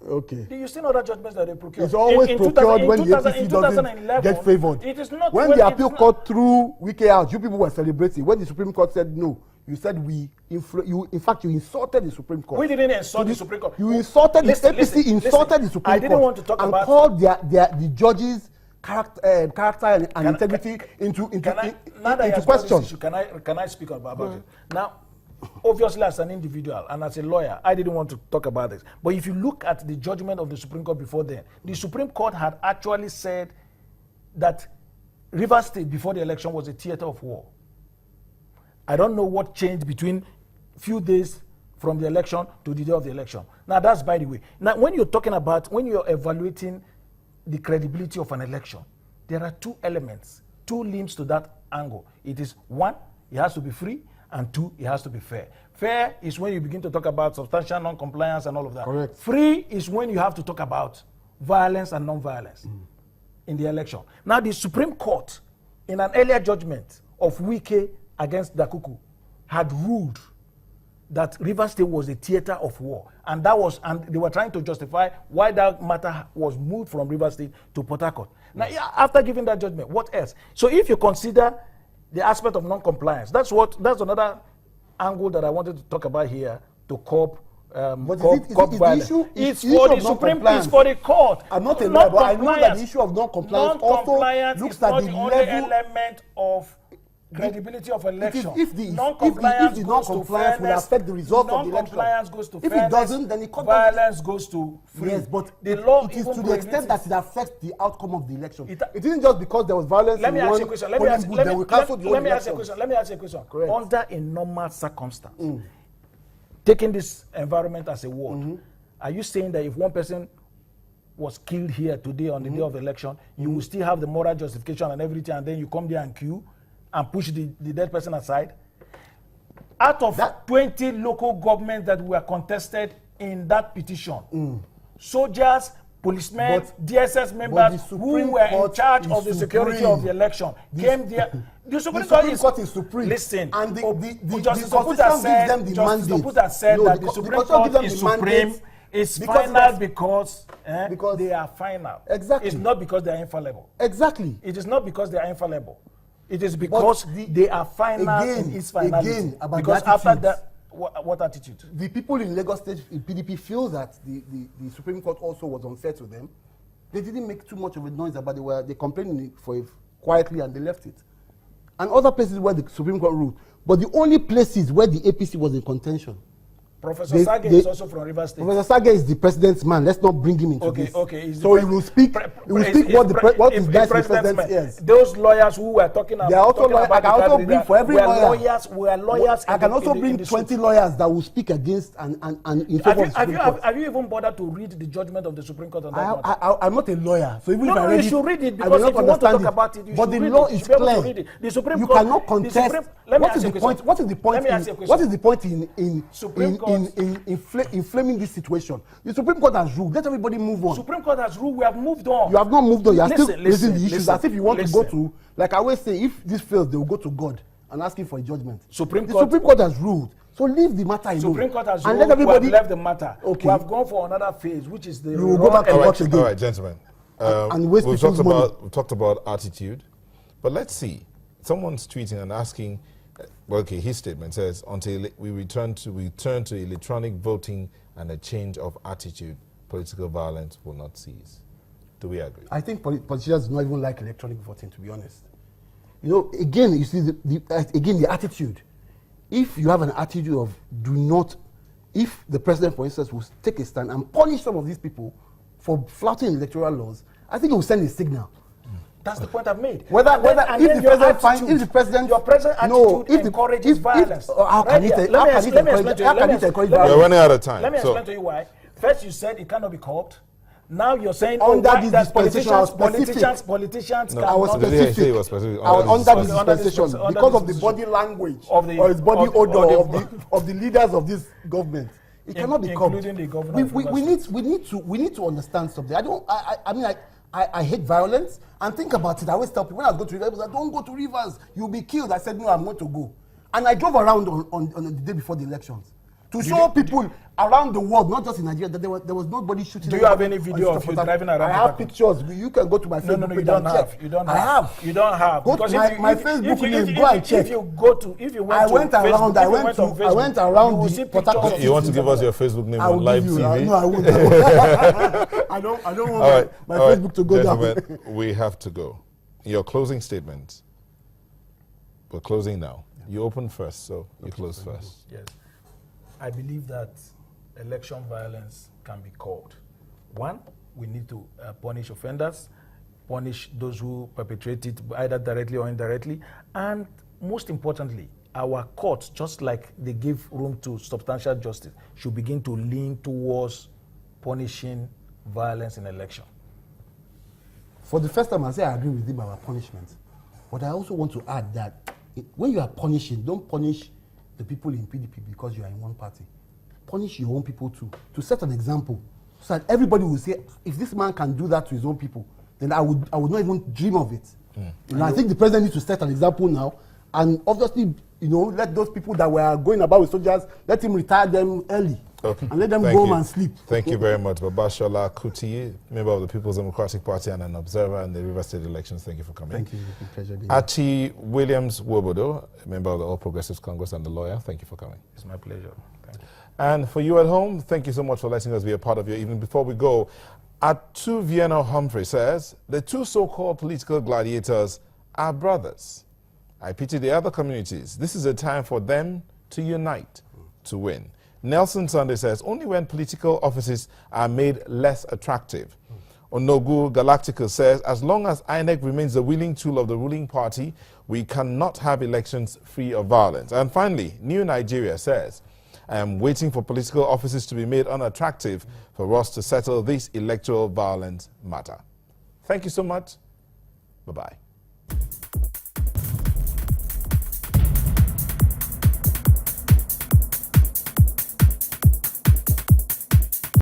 Okay. Do you still know that judgments that they procure? It's always procured when the APC doesn't get favored. It is not when the appeal court threw Wike out, you people were celebrating. When the Supreme Court said no, you said you insulted the Supreme Court. We didn't insult the Supreme Court. You insulted the APC, insulted the Supreme Court. I didn't want to talk and about called the judges' character and integrity into question. Can I speak about it? Now, obviously, as an individual and as a lawyer, I didn't want to talk about this. But if you look at the judgment of the Supreme Court before then, the Supreme Court had actually said that Rivers State before the election was a theater of war. I don't know what changed between few days from the election to the day of the election. Now, that's by the way. Now, when you're evaluating the credibility of an election, there are two elements, two limbs to that angle. It is one, it has to be free, and two, it has to be fair. Fair is when you begin to talk about substantial non-compliance and all of that. Correct. Free is when you have to talk about violence and non-violence in the election. Now, the Supreme Court, in an earlier judgment of Wike against Dakuku, had ruled that Rivers State was a theater of war, and they were trying to justify why that matter was moved from Rivers State to Port Harcourt. Now, after giving that judgment, what else? So, if you consider the aspect of non-compliance, that's another angle that I wanted to talk about here to curb violence. It's for the Supreme, it's for the court. I'm not a lawyer, but I know that the issue of non-compliance also looks at the only element of credibility of election. If the non-compliance will affect the result of the election, non-compliance goes to fairness. If it doesn't, then it violence goes to free. Yes, but the law it is to the extent that it affects the outcome of the election. It isn't just because there was violence. Let me ask you a question. Let me ask you a question. Correct. Under a normal circumstance, taking this environment as a ward, are you saying that if one person was killed here today on the day of election, you will still have the moral justification and everything, and then you come there and queue and push the dead person aside? Out of 20 local governments that were contested in that petition, soldiers, policemen, DSS members who were in charge of the security of the election came there. The Supreme Court is supreme. Listen, and the Justice Constitution gives them the mandate. said that the Supreme Court is supreme. It's final because they are final. Exactly. It's not because they are infallible. Exactly. It is not because they are infallible. It is because they are final in its finality. Again, about because after that, what attitude? The people in Lagos State, in PDP, feel that the Supreme Court also was unfair to them. They didn't make too much of a noise about it. They complained for it quietly and they left it. And other places where the Supreme Court ruled. But the only places where the APC was in contention. Professor Sage is also from Rivers State. Professor Sage is the president's man. Let's not bring him into this. Okay. So he will speak. What is best in president's ears. Those lawyers who were talking about. They are also lawyers. I can also bring for every lawyer. We are lawyers. I can also bring 20 lawyers that will speak against and in favor of the Supreme Court. Have you even bothered to read the judgment of the Supreme Court on that matter? I'm not a lawyer, so even if I read you should read it because if you want to talk about it, you should read it. But the law is clear. The Supreme Court. You cannot contest. What is the point? What is the point? What is the point in inflaming this situation? The Supreme Court has ruled. Let everybody move on. Supreme Court has ruled. We have moved on. You have not moved on. You are still raising the issues as if you want to go to. Like I always say, if this fails, they will go to God and ask him for a judgment. The Supreme Court has ruled. So leave the matter alone. Supreme Court has and ruled. Let everybody. We have left the matter. Okay. We have gone for another phase, which is the. You will go back and watch again. All right, gentlemen. We've talked about attitude, but let's see. Someone's tweeting and asking. Well, okay, his statement says, until we return to electronic voting and a change of attitude, political violence will not cease. Do we agree? I think politicians do not even like electronic voting, to be honest. You know, again, you see, the attitude. If you have an attitude of if the president, for instance, will take a stand and punish some of these people for flouting electoral laws, I think it will send a signal. That's the point I've made. If the president encourages violence. How can it encourage violence? We're running out of time. Let me explain to you why. First, you said it cannot be curbed. Now you're saying under this dispensation, politicians I was specific. Under this dispensation because of the body language or its body odor of the leaders of this government. It cannot be curbed. Including the governor. We need to understand something. I hate violence, and think about it. I always tell people when I go to Rivers, I don't go to Rivers. You'll be killed. I said no, I'm going to go, and I drove around on the day before the elections. to show people around the world, not just in Nigeria, that there was nobody shooting. Do you have any video of you driving around? I have pictures. You can go to my Facebook No, you page don't and have. check. You don't I have. have. You don't have. Go to my Facebook name. Go and check. If you went I went around. Facebook, I went around you will the see Port Harcourt. pictures. You want to give us your Facebook name I on will live give you. TV? No, I won't. I don't want All right, my all right, Facebook to go gentlemen, down. we have to go. Your closing statement. We're closing now. You open first, so you close first. Yes. I believe that election violence can be called. One, we need to punish offenders, punish those who perpetrate it either directly or indirectly, and most importantly, our courts, just like they give room to substantial justice, should begin to lean towards punishing violence in election. For the first time, I say I agree with him about punishment. But I also want to add that when you are punishing, don't punish the people in PDP because you are in one party. Punish your own people too, to set an example, so that everybody will say, if this man can do that to his own people, then I would not even dream of it. And I think the president needs to set an example now, and obviously, let those people that were going about with soldiers, let him retire them early. Okay. And let them go home and sleep. Thank you very much. Babashola Kuti, member of the People's Democratic Party and an observer in the River State elections. Thank you for coming. Thank you. It's a pleasure being here. Achi Williams Wobodo, member of the All Progressives Congress and the lawyer. Thank you for coming. It's my pleasure. Thank you. And for you at home, thank you so much for letting us be a part of your evening. Before we go, Atu Vienna Humphrey says, the two so-called political gladiators are brothers. I pity the other communities. This is a time for them to unite, to win. Nelson Sunday says, only when political offices are made less attractive. Onogu Galactica says, as long as INEC remains the willing tool of the ruling party, we cannot have elections free of violence. And finally, New Nigeria says, I am waiting for political offices to be made unattractive for us to settle this electoral violence matter. Thank you so much. Bye-bye.